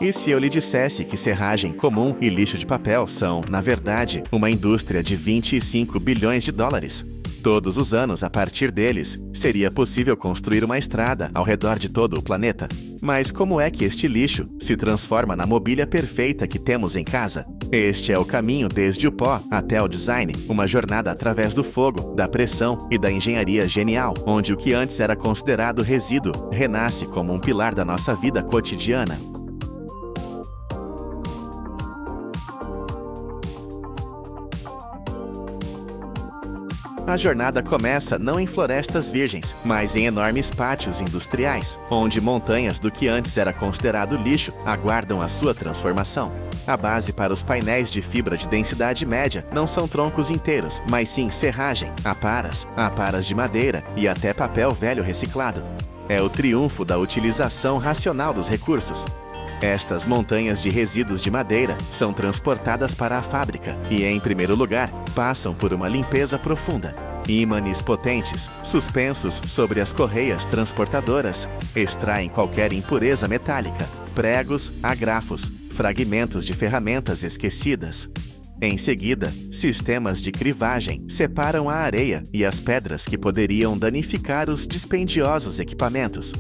E se eu lhe dissesse que serragem comum e lixo de papel são, na verdade, uma indústria de 25 bilhões de dólares? Todos os anos, a partir deles, seria possível construir uma estrada ao redor de todo o planeta. Mas como é que este lixo se transforma na mobília perfeita que temos em casa? Este é o caminho desde o pó até o design, uma jornada através do fogo, da pressão e da engenharia genial, onde o que antes era considerado resíduo renasce como um pilar da nossa vida cotidiana. A jornada começa não em florestas virgens, mas em enormes pátios industriais, onde montanhas do que antes era considerado lixo aguardam a sua transformação. A base para os painéis de fibra de densidade média não são troncos inteiros, mas sim serragem, aparas de madeira e até papel velho reciclado. É o triunfo da utilização racional dos recursos. Estas montanhas de resíduos de madeira são transportadas para a fábrica e, em primeiro lugar, passam por uma limpeza profunda. Ímãs potentes, suspensos sobre as correias transportadoras, extraem qualquer impureza metálica, pregos, agrafos, fragmentos de ferramentas esquecidas. Em seguida, sistemas de crivagem separam a areia e as pedras que poderiam danificar os dispendiosos equipamentos.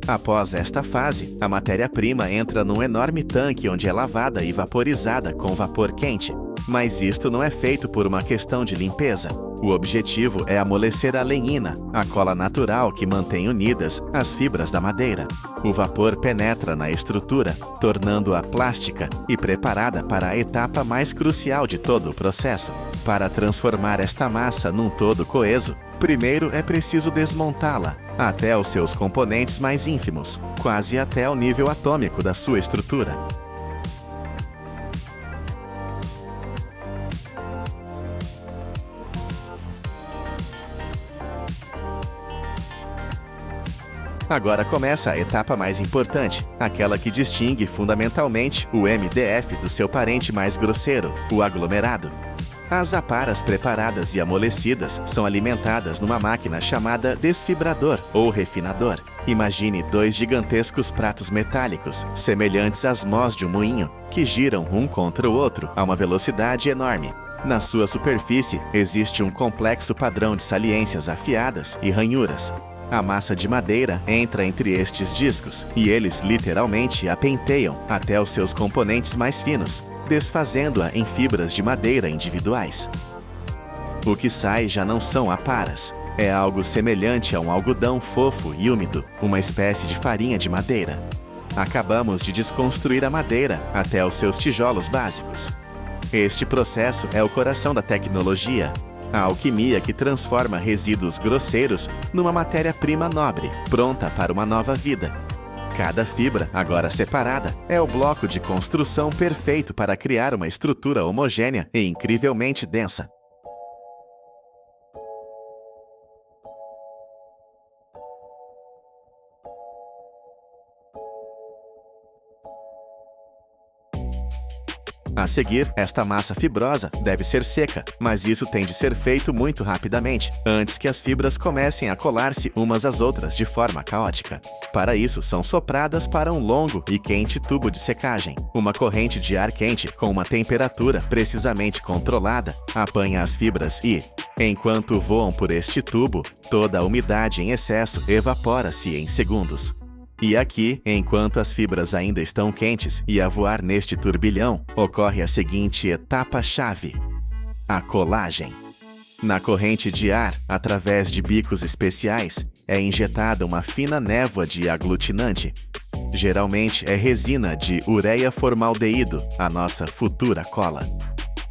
Após esta fase, a matéria-prima entra num enorme tanque onde é lavada e vaporizada com vapor quente. Mas isto não é feito por uma questão de limpeza. O objetivo é amolecer a lenina, a cola natural que mantém unidas as fibras da madeira. O vapor penetra na estrutura, tornando-a plástica e preparada para a etapa mais crucial de todo o processo. Para transformar esta massa num todo coeso, primeiro é preciso desmontá-la até os seus componentes mais ínfimos, quase até o nível atômico da sua estrutura. Agora começa a etapa mais importante, aquela que distingue fundamentalmente o MDF do seu parente mais grosseiro, o aglomerado. As aparas preparadas e amolecidas são alimentadas numa máquina chamada desfibrador ou refinador. Imagine dois gigantescos pratos metálicos, semelhantes às mós de um moinho, que giram um contra o outro a uma velocidade enorme. Na sua superfície existe um complexo padrão de saliências afiadas e ranhuras. A massa de madeira entra entre estes discos e eles literalmente a penteiam até os seus componentes mais finos, desfazendo-a em fibras de madeira individuais. O que sai já não são aparas. É algo semelhante a um algodão fofo e úmido, uma espécie de farinha de madeira. Acabamos de desconstruir a madeira até os seus tijolos básicos. Este processo é o coração da tecnologia, a alquimia que transforma resíduos grosseiros numa matéria-prima nobre, pronta para uma nova vida. Cada fibra, agora separada, é o bloco de construção perfeito para criar uma estrutura homogênea e incrivelmente densa. A seguir, esta massa fibrosa deve ser seca, mas isso tem de ser feito muito rapidamente, antes que as fibras comecem a colar-se umas às outras de forma caótica. Para isso, são sopradas para um longo e quente tubo de secagem. Uma corrente de ar quente, com uma temperatura precisamente controlada, apanha as fibras e, enquanto voam por este tubo, toda a umidade em excesso evapora-se em segundos. E aqui, enquanto as fibras ainda estão quentes e a voar neste turbilhão, ocorre a seguinte etapa-chave: a colagem. Na corrente de ar, através de bicos especiais, é injetada uma fina névoa de aglutinante. Geralmente é resina de ureia-formaldeído, a nossa futura cola.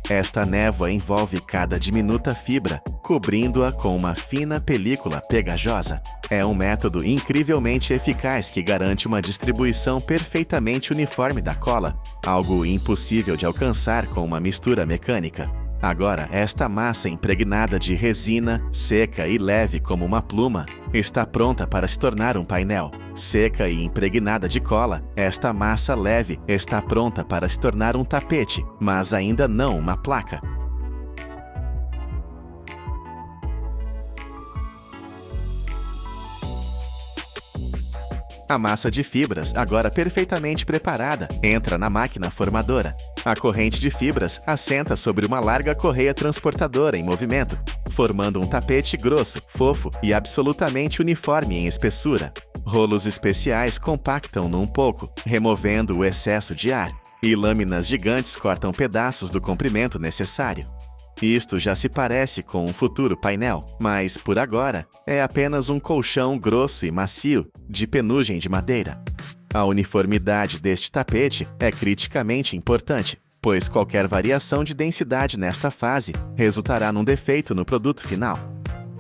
Esta névoa envolve cada diminuta fibra, cobrindo-a com uma fina película pegajosa. É um método incrivelmente eficaz que garante uma distribuição perfeitamente uniforme da cola, algo impossível de alcançar com uma mistura mecânica. Agora, esta massa impregnada de resina, seca e leve como uma pluma, está pronta para se tornar um painel. Seca e impregnada de cola, esta massa leve está pronta para se tornar um tapete, mas ainda não uma placa. A massa de fibras, agora perfeitamente preparada, entra na máquina formadora. A corrente de fibras assenta sobre uma larga correia transportadora em movimento, formando um tapete grosso, fofo e absolutamente uniforme em espessura. Rolos especiais compactam-no um pouco, removendo o excesso de ar, e lâminas gigantes cortam pedaços do comprimento necessário. Isto já se parece com um futuro painel, mas, por agora, é apenas um colchão grosso e macio, de penugem de madeira. A uniformidade deste tapete é criticamente importante, pois qualquer variação de densidade nesta fase resultará num defeito no produto final.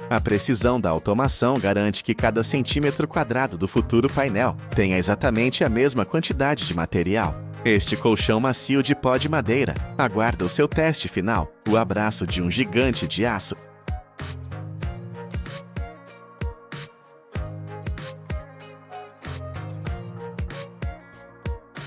A precisão da automação garante que cada centímetro quadrado do futuro painel tenha exatamente a mesma quantidade de material. Este colchão macio de pó de madeira aguarda o seu teste final, o abraço de um gigante de aço.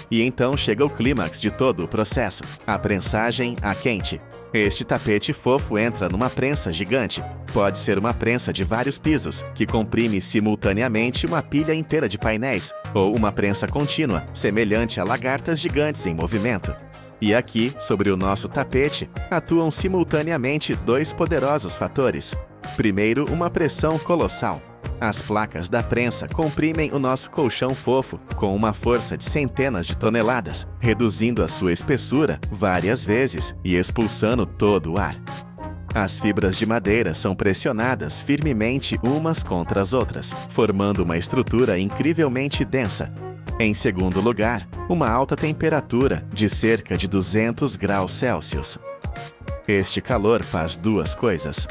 E então chega o clímax de todo o processo, a prensagem a quente. Este tapete fofo entra numa prensa gigante. Pode ser uma prensa de vários pisos, que comprime simultaneamente uma pilha inteira de painéis, ou uma prensa contínua, semelhante a lagartas gigantes em movimento. E aqui, sobre o nosso tapete, atuam simultaneamente dois poderosos fatores. Primeiro, uma pressão colossal. As placas da prensa comprimem o nosso colchão fofo com uma força de centenas de toneladas, reduzindo a sua espessura várias vezes e expulsando todo o ar. As fibras de madeira são pressionadas firmemente umas contra as outras, formando uma estrutura incrivelmente densa. Em segundo lugar, uma alta temperatura de cerca de 200 graus Celsius. Este calor faz duas coisas.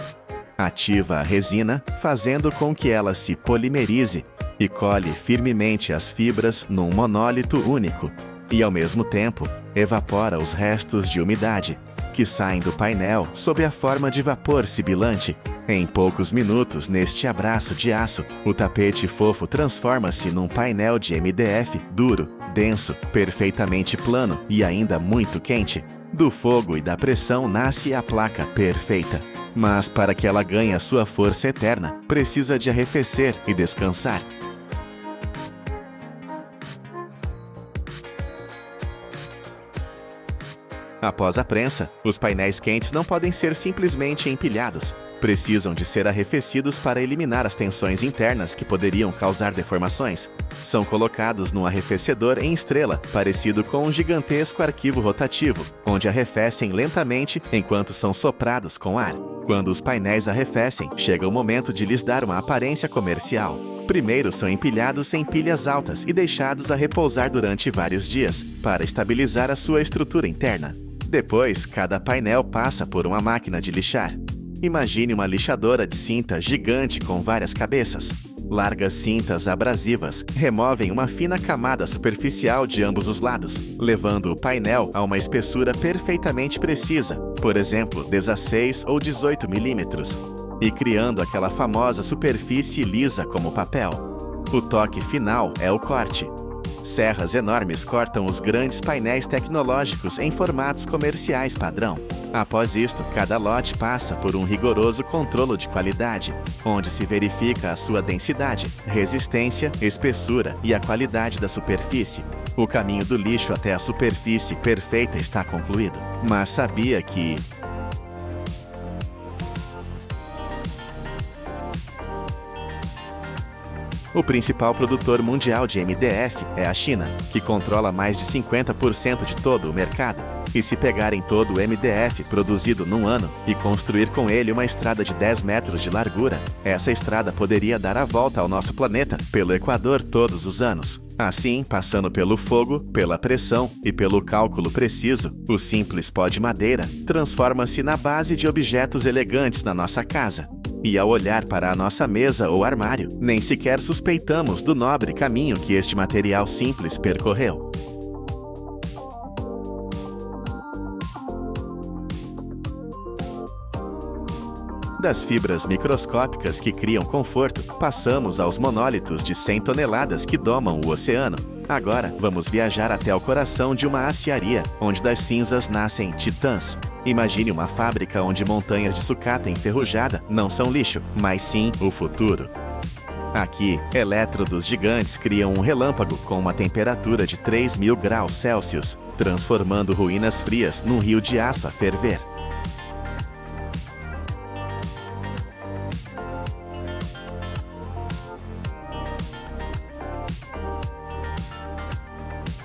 Ativa a resina, fazendo com que ela se polimerize e colhe firmemente as fibras num monólito único, e ao mesmo tempo evapora os restos de umidade, que saem do painel sob a forma de vapor sibilante. Em poucos minutos, neste abraço de aço, o tapete fofo transforma-se num painel de MDF duro, denso, perfeitamente plano e ainda muito quente. Do fogo e da pressão nasce a placa perfeita. Mas para que ela ganhe a sua força eterna, precisa de arrefecer e descansar. Após a prensa, os painéis quentes não podem ser simplesmente empilhados. Precisam de ser arrefecidos para eliminar as tensões internas que poderiam causar deformações. São colocados num arrefecedor em estrela, parecido com um gigantesco arquivo rotativo, onde arrefecem lentamente enquanto são soprados com ar. Quando os painéis arrefecem, chega o momento de lhes dar uma aparência comercial. Primeiro são empilhados em pilhas altas e deixados a repousar durante vários dias, para estabilizar a sua estrutura interna. Depois, cada painel passa por uma máquina de lixar. Imagine uma lixadora de cinta gigante com várias cabeças. Largas cintas abrasivas removem uma fina camada superficial de ambos os lados, levando o painel a uma espessura perfeitamente precisa, por exemplo, 16 ou 18 milímetros, e criando aquela famosa superfície lisa como papel. O toque final é o corte. Serras enormes cortam os grandes painéis tecnológicos em formatos comerciais padrão. Após isto, cada lote passa por um rigoroso controle de qualidade, onde se verifica a sua densidade, resistência, espessura e a qualidade da superfície. O caminho do lixo até a superfície perfeita está concluído. Mas sabia que o principal produtor mundial de MDF é a China, que controla mais de 50% de todo o mercado. E se pegarem todo o MDF produzido num ano e construir com ele uma estrada de 10 metros de largura, essa estrada poderia dar a volta ao nosso planeta pelo Equador todos os anos. Assim, passando pelo fogo, pela pressão e pelo cálculo preciso, o simples pó de madeira transforma-se na base de objetos elegantes na nossa casa. E ao olhar para a nossa mesa ou armário, nem sequer suspeitamos do nobre caminho que este material simples percorreu. Das fibras microscópicas que criam conforto, passamos aos monólitos de 100 toneladas que domam o oceano. Agora, vamos viajar até o coração de uma aciaria, onde das cinzas nascem titãs. Imagine uma fábrica onde montanhas de sucata enferrujada não são lixo, mas sim o futuro. Aqui, elétrodos gigantes criam um relâmpago com uma temperatura de 3.000 graus Celsius, transformando ruínas frias num rio de aço a ferver.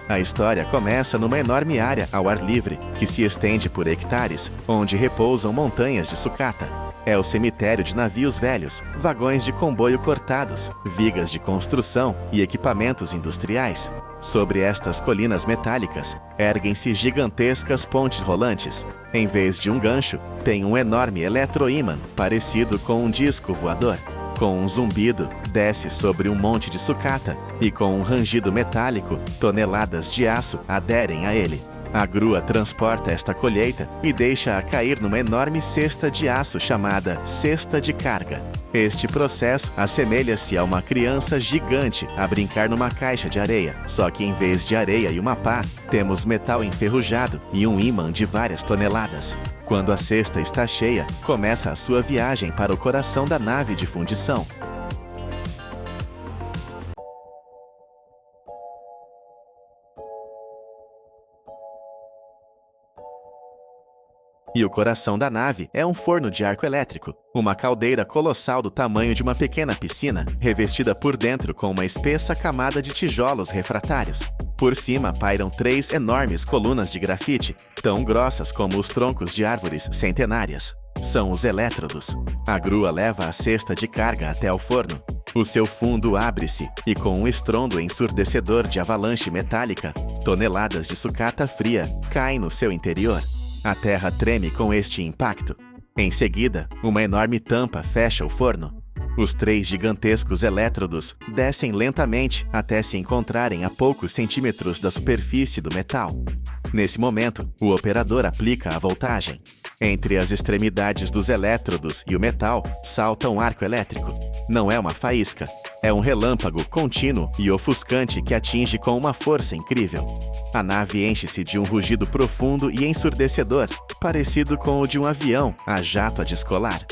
A história começa numa enorme área ao ar livre, que se estende por hectares, onde repousam montanhas de sucata. É o cemitério de navios velhos, vagões de comboio cortados, vigas de construção e equipamentos industriais. Sobre estas colinas metálicas, erguem-se gigantescas pontes rolantes. Em vez de um gancho, tem um enorme eletroímã, parecido com um disco voador. Com um zumbido, desce sobre um monte de sucata e com um rangido metálico, toneladas de aço aderem a ele. A grua transporta esta colheita e deixa-a cair numa enorme cesta de aço chamada cesta de carga. Este processo assemelha-se a uma criança gigante a brincar numa caixa de areia, só que em vez de areia e uma pá, temos metal enferrujado e um ímã de várias toneladas. Quando a cesta está cheia, começa a sua viagem para o coração da nave de fundição. E o coração da nave é um forno de arco elétrico, uma caldeira colossal do tamanho de uma pequena piscina, revestida por dentro com uma espessa camada de tijolos refratários. Por cima pairam 3 enormes colunas de grafite, tão grossas como os troncos de árvores centenárias. São os elétrodos. A grua leva a cesta de carga até o forno. O seu fundo abre-se e, com um estrondo ensurdecedor de avalanche metálica, toneladas de sucata fria caem no seu interior. A terra treme com este impacto. Em seguida, uma enorme tampa fecha o forno. Os 3 gigantescos elétrodos descem lentamente até se encontrarem a poucos centímetros da superfície do metal. Nesse momento, o operador aplica a voltagem. Entre as extremidades dos elétrodos e o metal, salta um arco elétrico. Não é uma faísca, é um relâmpago contínuo e ofuscante que atinge com uma força incrível. A nave enche-se de um rugido profundo e ensurdecedor, parecido com o de um avião a jato a descolar.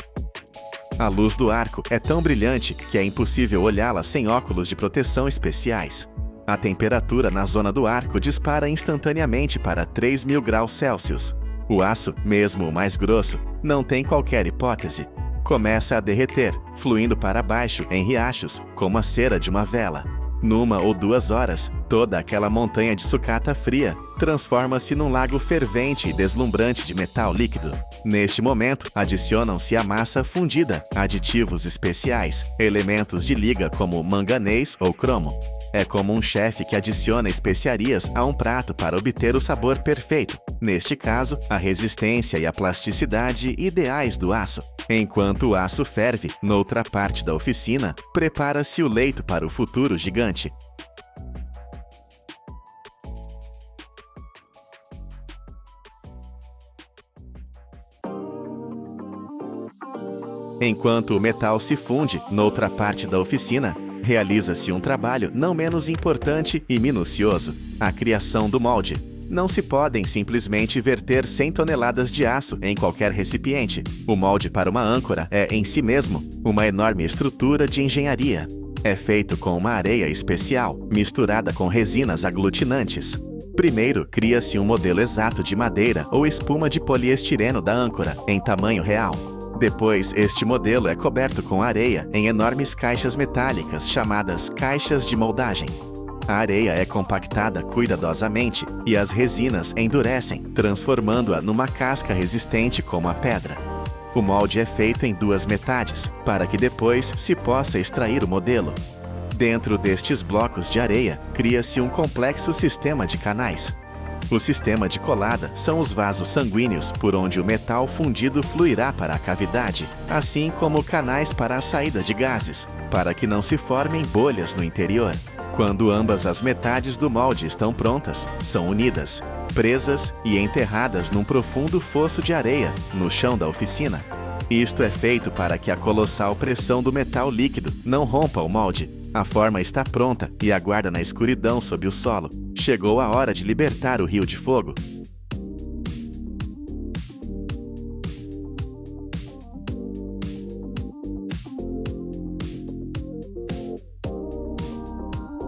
A luz do arco é tão brilhante que é impossível olhá-la sem óculos de proteção especiais. A temperatura na zona do arco dispara instantaneamente para 3.000 graus Celsius. O aço, mesmo o mais grosso, não tem qualquer hipótese. Começa a derreter, fluindo para baixo em riachos, como a cera de uma vela. Numa ou 2 horas, toda aquela montanha de sucata fria transforma-se num lago fervente e deslumbrante de metal líquido. Neste momento, adicionam-se à massa fundida aditivos especiais, elementos de liga como manganês ou cromo. É como um chefe que adiciona especiarias a um prato para obter o sabor perfeito. Neste caso, a resistência e a plasticidade ideais do aço. Enquanto o aço ferve, noutra parte da oficina, prepara-se o leito para o futuro gigante. Enquanto o metal se funde noutra parte da oficina, realiza-se um trabalho não menos importante e minucioso: a criação do molde. Não se podem simplesmente verter 100 toneladas de aço em qualquer recipiente. O molde para uma âncora é, em si mesmo, uma enorme estrutura de engenharia. É feito com uma areia especial, misturada com resinas aglutinantes. Primeiro, cria-se um modelo exato de madeira ou espuma de poliestireno da âncora, em tamanho real. Depois, este modelo é coberto com areia em enormes caixas metálicas chamadas caixas de moldagem. A areia é compactada cuidadosamente e as resinas endurecem, transformando-a numa casca resistente como a pedra. O molde é feito em 2 metades, para que depois se possa extrair o modelo. Dentro destes blocos de areia, cria-se um complexo sistema de canais. O sistema de colada são os vasos sanguíneos por onde o metal fundido fluirá para a cavidade, assim como canais para a saída de gases, para que não se formem bolhas no interior. Quando ambas as metades do molde estão prontas, são unidas, presas e enterradas num profundo fosso de areia, no chão da oficina. Isto é feito para que a colossal pressão do metal líquido não rompa o molde. A forma está pronta e aguarda na escuridão sob o solo. Chegou a hora de libertar o rio de fogo.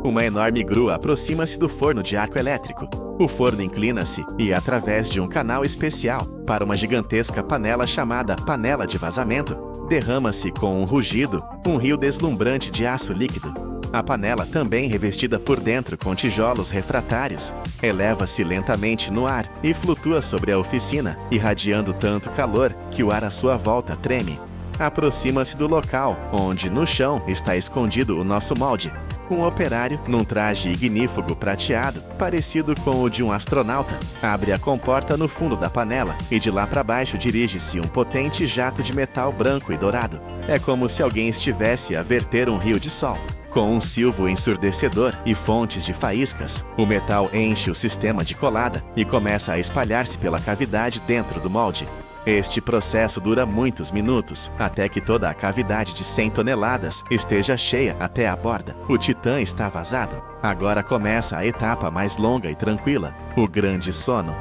Uma enorme grua aproxima-se do forno de arco elétrico. O forno inclina-se e, através de um canal especial, para uma gigantesca panela chamada panela de vazamento, derrama-se com um rugido um rio deslumbrante de aço líquido. A panela, também revestida por dentro com tijolos refratários, eleva-se lentamente no ar e flutua sobre a oficina, irradiando tanto calor que o ar à sua volta treme. Aproxima-se do local, onde no chão está escondido o nosso molde. Um operário, num traje ignífugo prateado, parecido com o de um astronauta, abre a comporta no fundo da panela e de lá para baixo dirige-se um potente jato de metal branco e dourado. É como se alguém estivesse a verter um rio de sol. Com um silvo ensurdecedor e fontes de faíscas, o metal enche o sistema de colada e começa a espalhar-se pela cavidade dentro do molde. Este processo dura muitos minutos, até que toda a cavidade de 100 toneladas esteja cheia até a borda. O titã está vazado. Agora começa a etapa mais longa e tranquila, o grande sono.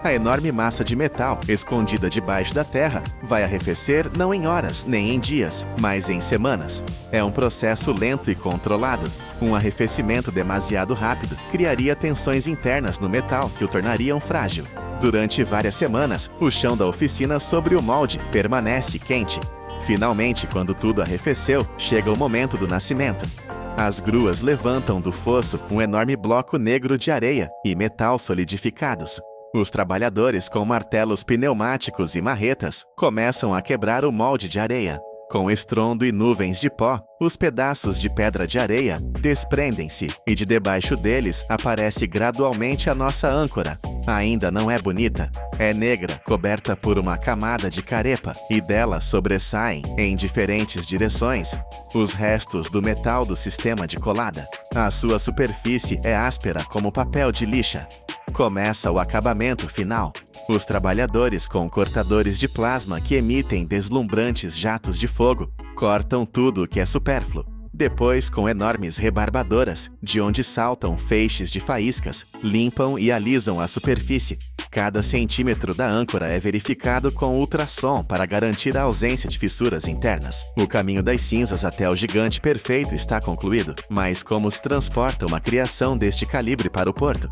A enorme massa de metal, escondida debaixo da terra, vai arrefecer não em horas nem em dias, mas em semanas. É um processo lento e controlado. Um arrefecimento demasiado rápido criaria tensões internas no metal que o tornariam frágil. Durante várias semanas, o chão da oficina sobre o molde permanece quente. Finalmente, quando tudo arrefeceu, chega o momento do nascimento. As gruas levantam do fosso um enorme bloco negro de areia e metal solidificados. Os trabalhadores com martelos pneumáticos e marretas começam a quebrar o molde de areia. Com estrondo e nuvens de pó, os pedaços de pedra de areia desprendem-se e de debaixo deles aparece gradualmente a nossa âncora. Ainda não é bonita. É negra, coberta por uma camada de carepa, e dela sobressaem, em diferentes direções, os restos do metal do sistema de colada. A sua superfície é áspera como papel de lixa. Começa o acabamento final. Os trabalhadores com cortadores de plasma que emitem deslumbrantes jatos de fogo cortam tudo o que é supérfluo. Depois, com enormes rebarbadoras, de onde saltam feixes de faíscas, limpam e alisam a superfície. Cada centímetro da âncora é verificado com ultrassom para garantir a ausência de fissuras internas. O caminho das cinzas até o gigante perfeito está concluído, mas como se transporta uma criação deste calibre para o porto?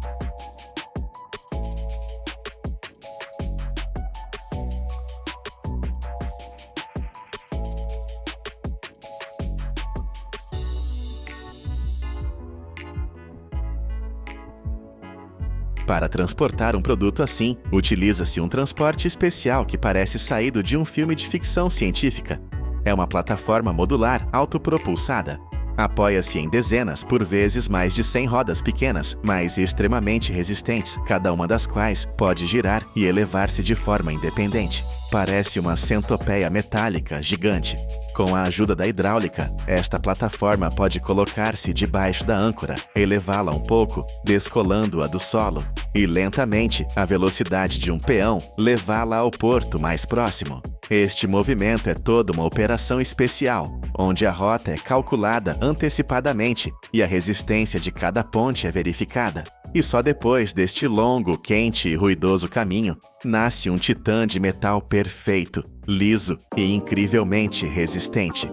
Para transportar um produto assim, utiliza-se um transporte especial que parece saído de um filme de ficção científica. É uma plataforma modular autopropulsada. Apoia-se em dezenas, por vezes mais de 100 rodas pequenas, mas extremamente resistentes, cada uma das quais pode girar e elevar-se de forma independente. Parece uma centopeia metálica gigante. Com a ajuda da hidráulica, esta plataforma pode colocar-se debaixo da âncora, elevá-la um pouco, descolando-a do solo, e lentamente, à velocidade de um peão, levá-la ao porto mais próximo. Este movimento é toda uma operação especial, onde a rota é calculada antecipadamente e a resistência de cada ponte é verificada. E só depois deste longo, quente e ruidoso caminho, nasce um titã de metal perfeito, liso e incrivelmente resistente.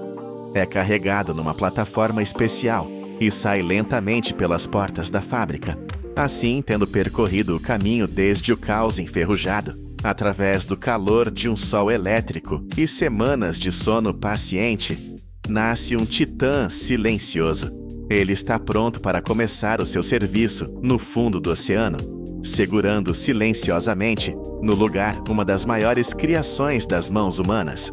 É carregado numa plataforma especial e sai lentamente pelas portas da fábrica. Assim, tendo percorrido o caminho desde o caos enferrujado, através do calor de um sol elétrico e semanas de sono paciente, nasce um titã silencioso. Ele está pronto para começar o seu serviço no fundo do oceano, segurando silenciosamente no lugar uma das maiores criações das mãos humanas.